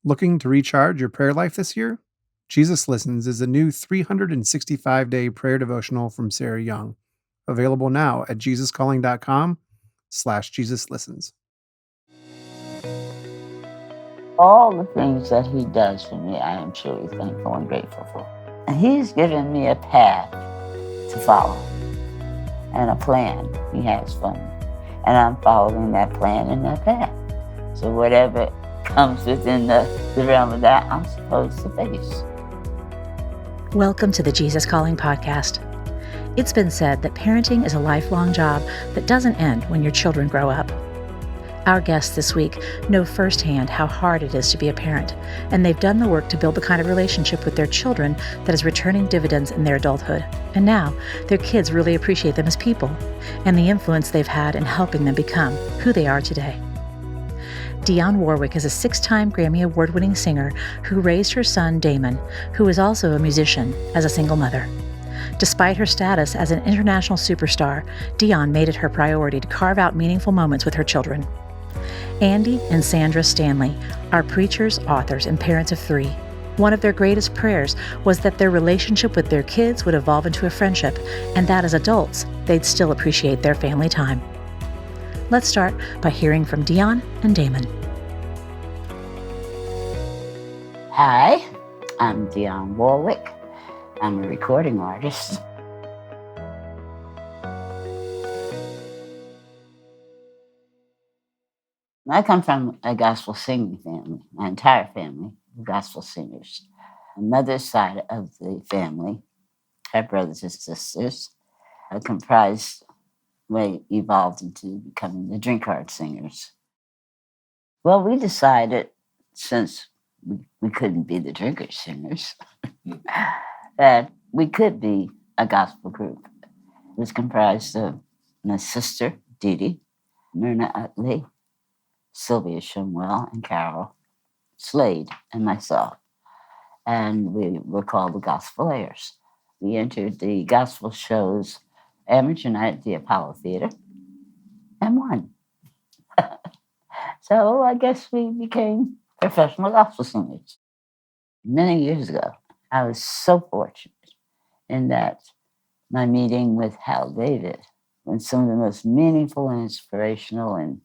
Looking to recharge your prayer life this year? Jesus Listens is a new 365-day prayer devotional from Sarah Young, available now at jesuscalling.com/jesuslistens. All the things that he does for me, I am truly thankful and grateful for. And he's given me a path to follow and a plan he has for me. And I'm following that plan and that path. So whatever comes within the realm of that, I'm supposed to face. Welcome to the Jesus Calling podcast. It's been said that parenting is a lifelong job that doesn't end when your children grow up. Our guests this week know firsthand how hard it is to be a parent, and they've done the work to build the kind of relationship with their children that is returning dividends in their adulthood. And now, their kids really appreciate them as people, and the influence they've had in helping them become who they are today. Dionne Warwick is a 6-time Grammy Award-winning singer who raised her son Damon, who is also a musician, as a single mother. Despite her status as an international superstar, Dionne made it her priority to carve out meaningful moments with her children. Andy and Sandra Stanley are preachers, authors, and parents of 3. One of their greatest prayers was that their relationship with their kids would evolve into a friendship, and that as adults, they'd still appreciate their family time. Let's start by hearing from Dionne and Damon. Hi, I'm Dionne Warwick. I'm a recording artist. I come from a gospel singing family. My entire family were gospel singers. My mother's side of the family, her brothers and sisters, evolved into becoming the drink art singers. Well, we decided, since we couldn't be the drinker singers, that we could be a gospel group. It was comprised of my sister, Dee Dee, Myrna Utley, Sylvia Shumwell, and Carol Slade, and myself. And we were called the Gospelayers. We entered the gospel shows amateur night at the Apollo Theater and won. So I guess we became professional gospel singers. Many years ago, I was so fortunate in that my meeting with Hal David, when some of the most meaningful and inspirational and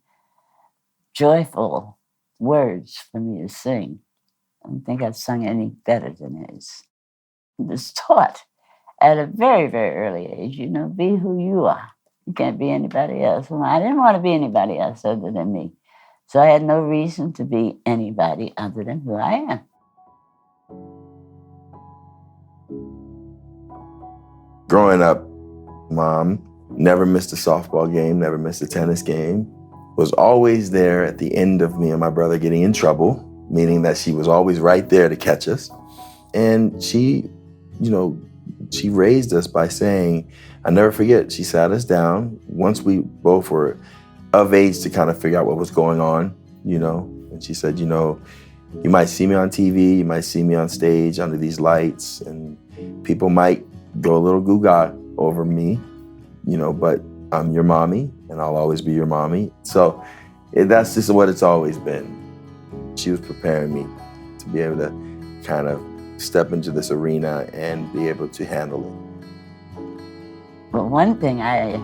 joyful words for me to sing. I don't think I've sung any better than his. It was taught at a very, very early age, be who you are. You can't be anybody else. Well, I didn't want to be anybody else other than me. So I had no reason to be anybody other than who I am. Growing up, Mom never missed a softball game, never missed a tennis game, was always there at the end of me and my brother getting in trouble, meaning that she was always right there to catch us. And she raised us by saying, I never forget, she sat us down once we both were of age to kind of figure out what was going on, and she said, you might see me on TV, you might see me on stage under these lights, and people might go a little goo-gaga over me, but I'm your mommy, and I'll always be your mommy. So that's just what it's always been. She was preparing me to be able to kind of step into this arena and be able to handle it. Well, one thing I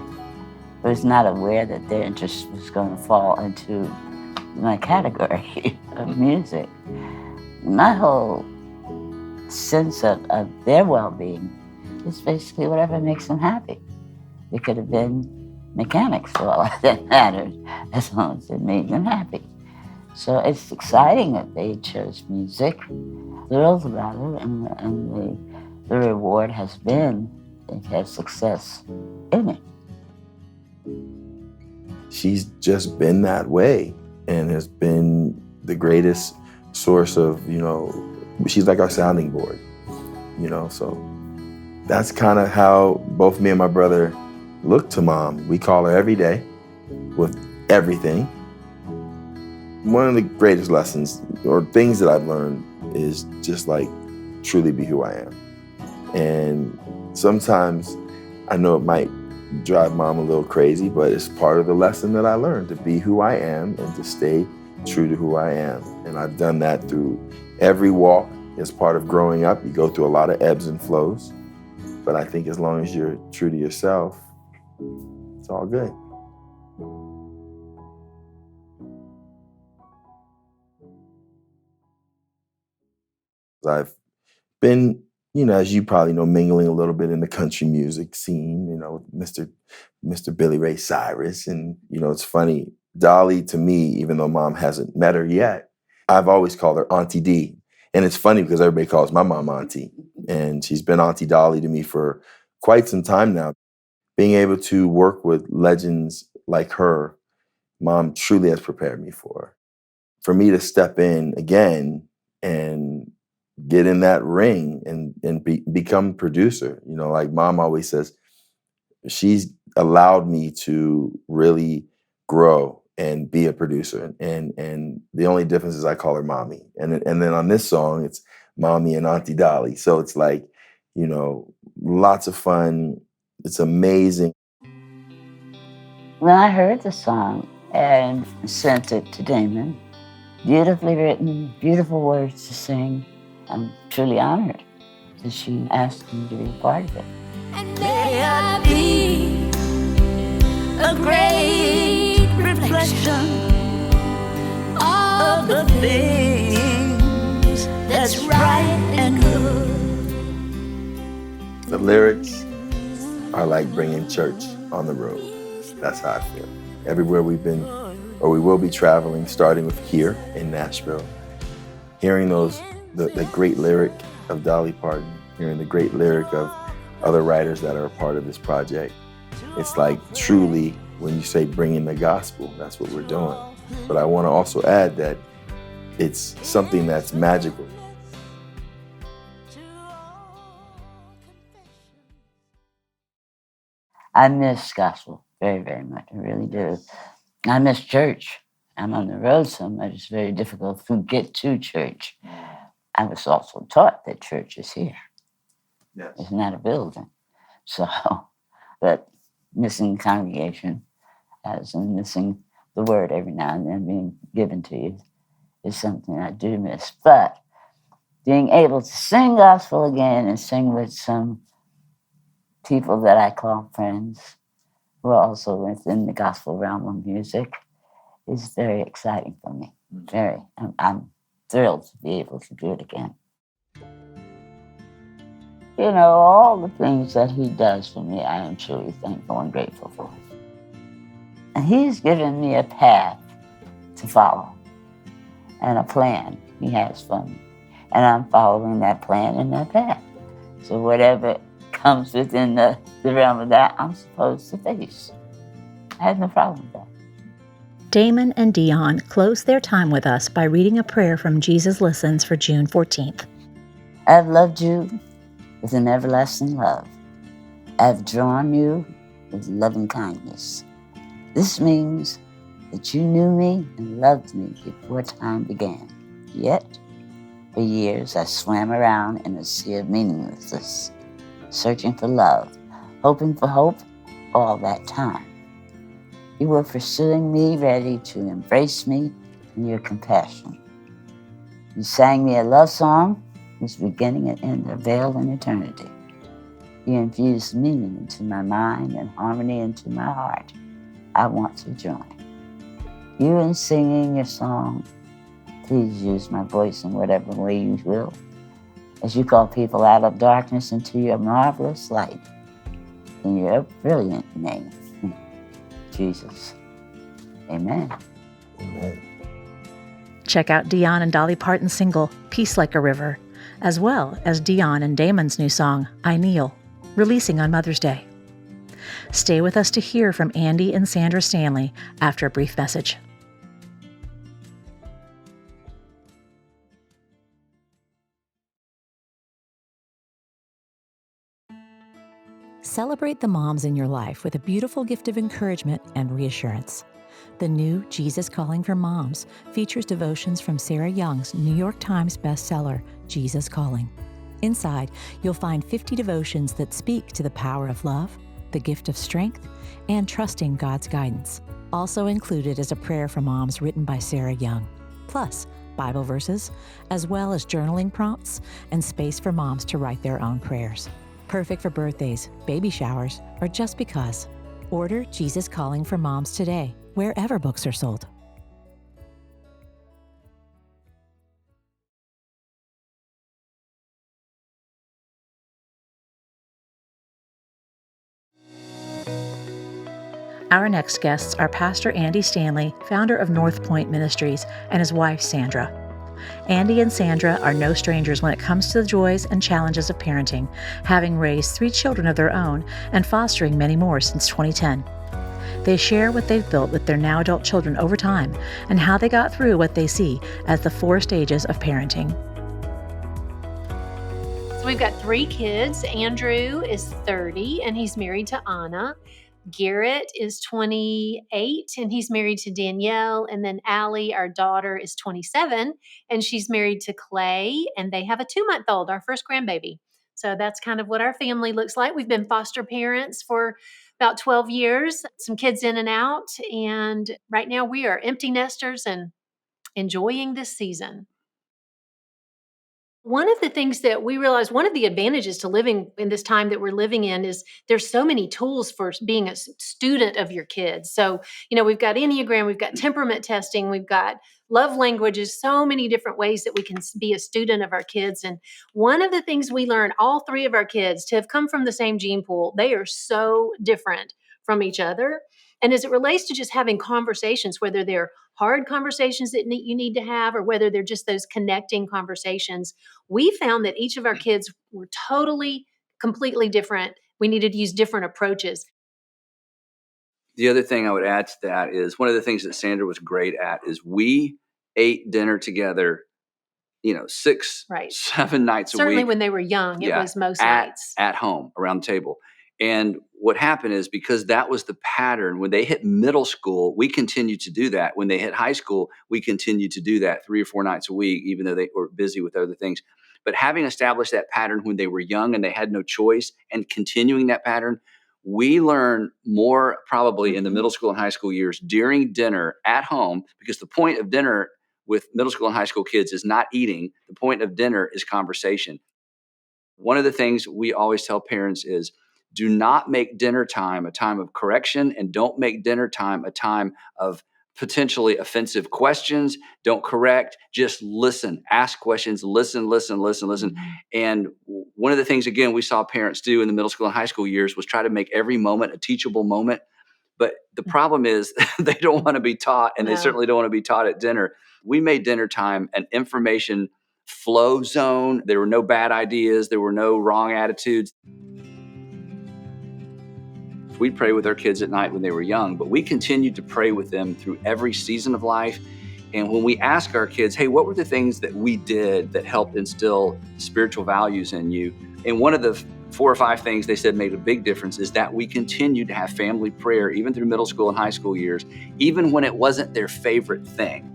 was not aware that their interest was going to fall into my category of music. My whole sense of their well-being is basically whatever makes them happy. They could have been mechanics for all that mattered, as long as it made them happy. So it's exciting that they chose music. Thrilled about it, and the reward has been they've had success in it. She's just been that way and has been the greatest source of, she's like our sounding board, so that's kind of how both me and my brother look to Mom. We call her every day with everything. One of the greatest lessons or things that I've learned is just truly be who I am. And sometimes I know it might drive Mom a little crazy, but it's part of the lesson that I learned, to be who I am and to stay true to who I am. And I've done that through every walk as part of growing up. You go through a lot of ebbs and flows. But I think as long as you're true to yourself, it's all good. I've been, as you probably know, mingling a little bit in the country music scene, with Mr. Billy Ray Cyrus. And, it's funny, Dolly, to me, even though Mom hasn't met her yet, I've always called her Auntie D. And it's funny because everybody calls my mom Auntie. And she's been Auntie Dolly to me for quite some time now. Being able to work with legends like her, Mom truly has prepared me for. For me to step in again and get in that ring and become producer. Like Mom always says, she's allowed me to really grow and be a producer. And the only difference is I call her Mommy. And then on this song, it's Mommy and Auntie Dolly. So it's like, lots of fun. It's amazing. When I heard the song and sent it to Damon, beautifully written, beautiful words to sing, I'm truly honored that she asked me to be a part of it. And may I be a great reflection of the things that's right and good. The lyrics are like bringing church on the road. That's how I feel. Everywhere we've been, or we will be traveling, starting with here in Nashville, hearing the great lyric of Dolly Parton, hearing the great lyric of other writers that are a part of this project. It's like truly, when you say bringing the gospel, that's what we're doing. But I want to also add that it's something that's magical. I miss gospel very, very much. I really do. I miss church. I'm on the road so much, it's very difficult to get to church. I was also taught that church is here. Yes. It's not a building. So, but missing congregation, as in missing the word every now and then being given to you, is something I do miss. But being able to sing gospel again and sing with some people that I call friends who are also within the gospel realm of music is very exciting for me. Very. I'm thrilled to be able to do it again. All the things that he does for me, I am truly thankful and grateful for. And he's given me a path to follow and a plan he has for me. And I'm following that plan and that path. So whatever comes within the realm of that, I'm supposed to face. I have no problem with that. Damon and Dionne close their time with us by reading a prayer from Jesus Listens for June 14th. I've loved you with an everlasting love. I've drawn you with loving kindness. This means that you knew me and loved me before time began. Yet, for years I swam around in a sea of meaninglessness, searching for love, hoping for hope all that time. You were pursuing me, ready to embrace me in your compassion. You sang me a love song whose beginning and end are veiled in eternity. You infused meaning into my mind and harmony into my heart. I want to join you in singing your song. Please use my voice in whatever way you will, as you call people out of darkness into your marvelous light. In your brilliant name, Jesus. Amen. Amen. Check out Dionne and Dolly Parton's single, Peace Like a River, as well as Dionne and Damon's new song, I Kneel, releasing on Mother's Day. Stay with us to hear from Andy and Sandra Stanley after a brief message. Celebrate the moms in your life with a beautiful gift of encouragement and reassurance. The new Jesus Calling for Moms features devotions from Sarah Young's New York Times bestseller, Jesus Calling. Inside, you'll find 50 devotions that speak to the power of love, the gift of strength, and trusting God's guidance. Also included is a prayer for moms written by Sarah Young, plus Bible verses, as well as journaling prompts and space for moms to write their own prayers. Perfect for birthdays, baby showers, or just because. Order Jesus Calling for Moms today, wherever books are sold. Our next guests are Pastor Andy Stanley, founder of North Point Ministries, and his wife, Sandra. Andy and Sandra are no strangers when it comes to the joys and challenges of parenting, having raised 3 children of their own and fostering many more since 2010. They share what they've built with their now adult children over time and how they got through what they see as the 4 stages of parenting. So we've got 3 kids. Andrew is 30 and he's married to Anna. Garrett is 28 and he's married to Danielle. And then Allie, our daughter, is 27 and she's married to Clay. And they have a 2-month-old, our first grandbaby. So that's kind of what our family looks like. We've been foster parents for about 12 years, some kids in and out. And right now we are empty nesters and enjoying this season. One of the things that we realize, one of the advantages to living in this time that we're living in is there's so many tools for being a student of your kids. So, we've got Enneagram, we've got temperament testing, we've got love languages, so many different ways that we can be a student of our kids. And one of the things we learn, all 3 of our kids to have come from the same gene pool, they are so different from each other. And as it relates to just having conversations, whether they're hard conversations that you need to have or whether they're just those connecting conversations, we found that each of our kids were totally, completely different. We needed to use different approaches. The other thing I would add to that is one of the things that Sandra was great at is we ate dinner together, 6, Right. 7 nights a week. Certainly when they were young, it was most nights. At home, around the table. And what happened is because that was the pattern, when they hit middle school, we continued to do that. When they hit high school, we continued to do that 3 or 4 nights a week, even though they were busy with other things. But having established that pattern when they were young and they had no choice and continuing that pattern, we learn more probably in the middle school and high school years during dinner at home, because the point of dinner with middle school and high school kids is not eating. The point of dinner is conversation. One of the things we always tell parents is do not make dinner time a time of correction, and don't make dinner time a time of potentially offensive questions. Don't correct, just listen, ask questions, listen. And one of the things, again, we saw parents do in the middle school and high school years was try to make every moment a teachable moment. But the problem is they don't want to be taught, and they certainly don't want to be taught at dinner. We made dinner time an information flow zone. There were no bad ideas. There were no wrong attitudes. We'd pray with our kids at night when they were young, but we continued to pray with them through every season of life. And when we ask our kids, hey, what were the things that we did that helped instill spiritual values in you? And one of the 4 or 5 things they said made a big difference is that we continued to have family prayer, even through middle school and high school years, even when it wasn't their favorite thing.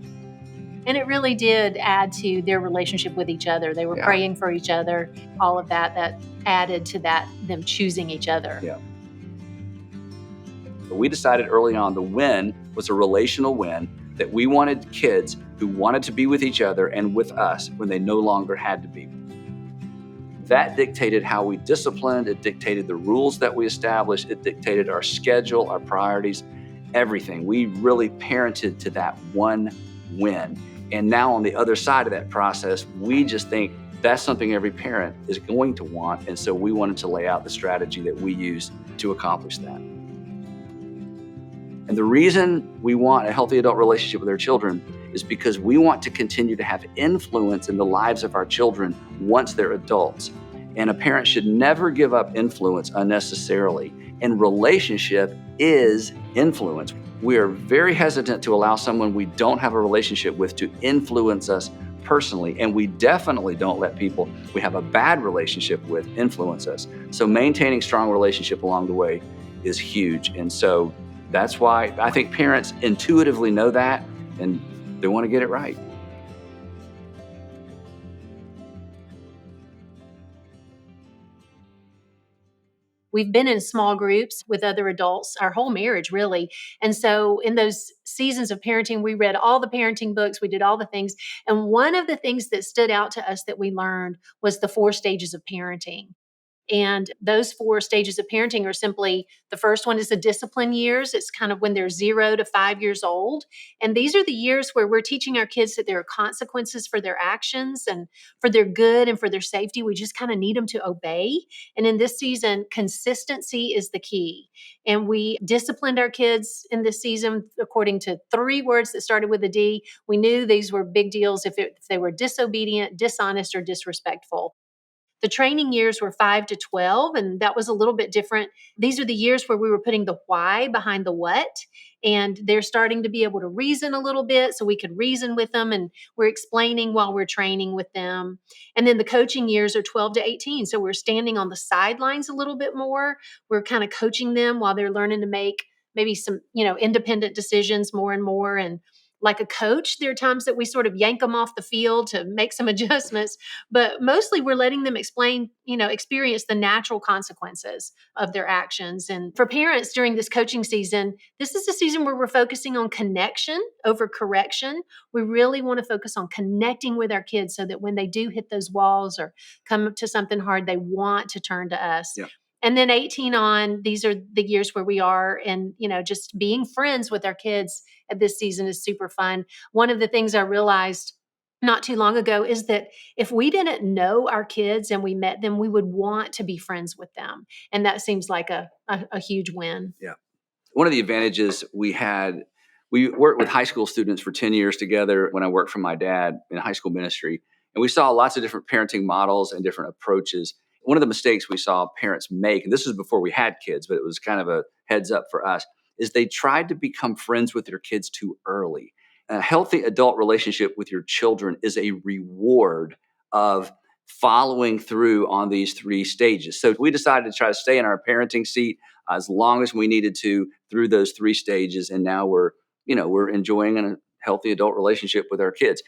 And it really did add to their relationship with each other. They were praying for each other, all of that added to that, them choosing each other. Yeah. But we decided early on the win was a relational win, that we wanted kids who wanted to be with each other and with us when they no longer had to be. That dictated how we disciplined. It dictated the rules that we established. It dictated our schedule, our priorities, everything. We really parented to that one win. And now on the other side of that process, we just think that's something every parent is going to want. And so we wanted to lay out the strategy that we use to accomplish that. And the reason we want a healthy adult relationship with our children is because we want to continue to have influence in the lives of our children once they're adults. And a parent should never give up influence unnecessarily. And relationship is influence. We are very hesitant to allow someone we don't have a relationship with to influence us personally. And we definitely don't let people we have a bad relationship with influence us. So maintaining strong relationship along the way is huge. And so that's why I think parents intuitively know that, and they want to get it right. we've been in small groups with other adults our whole marriage, really. And so in those seasons of parenting, we read all the parenting books, we did all the things. And one of the things that stood out to us that we learned was the 4 stages of parenting. And those 4 stages of parenting are simply, the first one is the discipline years. It's kind of when they're 0 to 5 years old. And these are the years where we're teaching our kids that there are consequences for their actions and for their good and for their safety. We just kind of need them to obey. And in this season, consistency is the key. And we disciplined our kids in this season according to 3 words that started with a D. We knew these were big deals if they were disobedient, dishonest, or disrespectful. The training years were 5 to 12, and that was a little bit different. These are the years where we were putting the why behind the what, and they're starting to be able to reason a little bit, so we could reason with them, and we're explaining while we're training with them. And then the coaching years are 12 to 18, so we're standing on the sidelines a little bit more. We're kind of coaching them while they're learning to make maybe some, independent decisions more and more. And like a coach, there are times that we sort of yank them off the field to make some adjustments, but mostly we're letting them experience the natural consequences of their actions. And for parents during this coaching season, this is a season where we're focusing on connection over correction. We really want to focus on connecting with our kids so that when they do hit those walls or come up to something hard, they want to turn to us. Yeah. And then 18 on, these are the years where we are, and, just being friends with our kids at this season is super fun. One of the things I realized not too long ago is that if we didn't know our kids and we met them, we would want to be friends with them. And that seems like a huge win. Yeah. One of the advantages we worked with high school students for 10 years together when I worked for my dad in high school ministry. And we saw lots of different parenting models and different approaches. One of the mistakes we saw parents make, and this was before we had kids, but it was kind of a heads up for us, is they tried to become friends with their kids too early. A healthy adult relationship with your children is a reward of following through on these 3 stages. So we decided to try to stay in our parenting seat as long as we needed to through those 3 stages. And now we're enjoying a healthy adult relationship with our kids.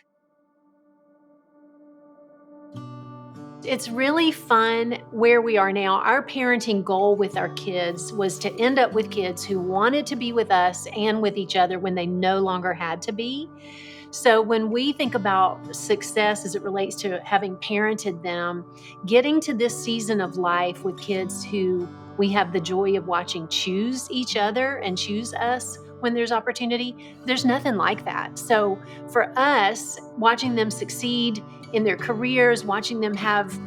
It's really fun where we are now. Our parenting goal with our kids was to end up with kids who wanted to be with us and with each other when they no longer had to be. So when we think about success as it relates to having parented them, getting to this season of life with kids who we have the joy of watching choose each other and choose us when there's opportunity, there's nothing like that. So for us, watching them succeed in their careers, watching them have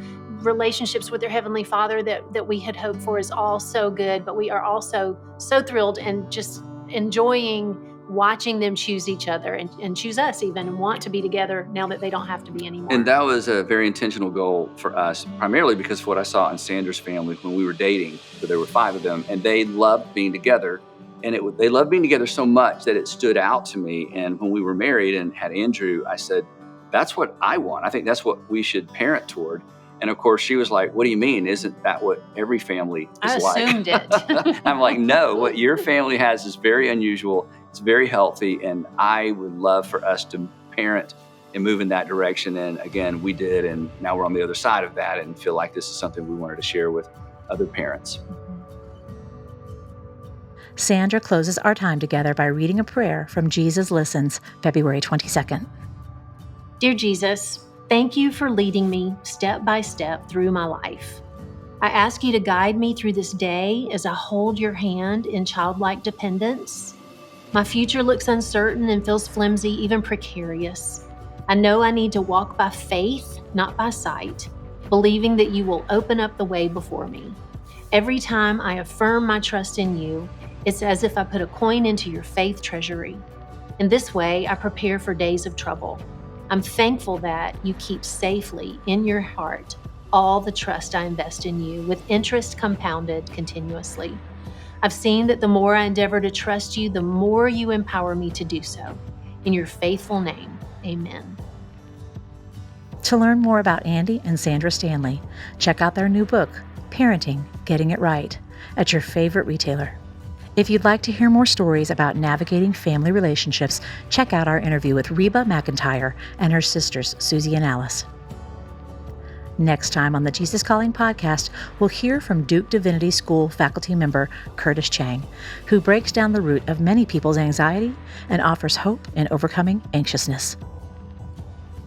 relationships with their Heavenly Father that we had hoped for is all so good, but we are also so thrilled and just enjoying watching them choose each other and choose us even and want to be together now that they don't have to be anymore. And that was a very intentional goal for us, primarily because of what I saw in Sandra's family when we were dating. So there were 5 of them, and they loved being together. And they loved being together so much that it stood out to me. And when we were married and had Andrew, I said, that's what I want. I think that's what we should parent toward. And of course, she was like, what do you mean? Isn't that what every family is like? I assumed it. I'm like, no, what your family has is very unusual. It's very healthy. And I would love for us to parent and move in that direction. And again, we did. And now we're on the other side of that and feel like this is something we wanted to share with other parents. Sandra closes our time together by reading a prayer from Jesus Listens, February 22nd. Dear Jesus, thank you for leading me step by step through my life. I ask you to guide me through this day as I hold your hand in childlike dependence. My future looks uncertain and feels flimsy, even precarious. I know I need to walk by faith, not by sight, believing that you will open up the way before me. Every time I affirm my trust in you, it's as if I put a coin into your faith treasury. In this way, I prepare for days of trouble. I'm thankful that you keep safely in your heart all the trust I invest in you, with interest compounded continuously. I've seen that the more I endeavor to trust you, the more you empower me to do so. In your faithful name, amen. To learn more about Andy and Sandra Stanley, check out their new book, Parenting, Getting It Right, at your favorite retailer. If you'd like to hear more stories about navigating family relationships, check out our interview with Reba McIntyre and her sisters, Susie and Alice. Next time on the Jesus Calling podcast, we'll hear from Duke Divinity School faculty member Curtis Chang, who breaks down the root of many people's anxiety and offers hope in overcoming anxiousness.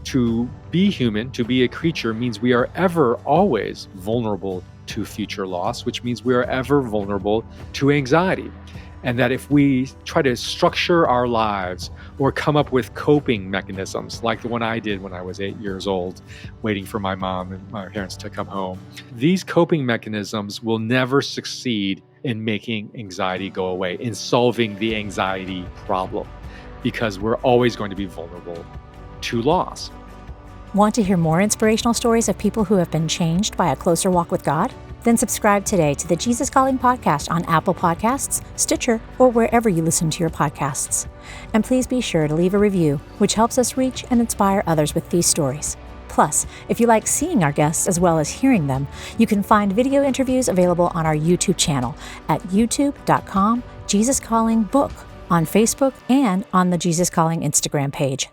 To be human, to be a creature, means we are ever, always vulnerable to future loss, which means we are ever vulnerable to anxiety. And that if we try to structure our lives or come up with coping mechanisms, like the one I did when I was 8 years old, waiting for my mom and my parents to come home, these coping mechanisms will never succeed in making anxiety go away, in solving the anxiety problem, because we're always going to be vulnerable to loss. Want to hear more inspirational stories of people who have been changed by a closer walk with God? Then subscribe today to the Jesus Calling podcast on Apple Podcasts, Stitcher, or wherever you listen to your podcasts. And please be sure to leave a review, which helps us reach and inspire others with these stories. Plus, if you like seeing our guests as well as hearing them, you can find video interviews available on our YouTube channel at youtube.com/JesusCallingBook, on Facebook, and on the Jesus Calling Instagram page.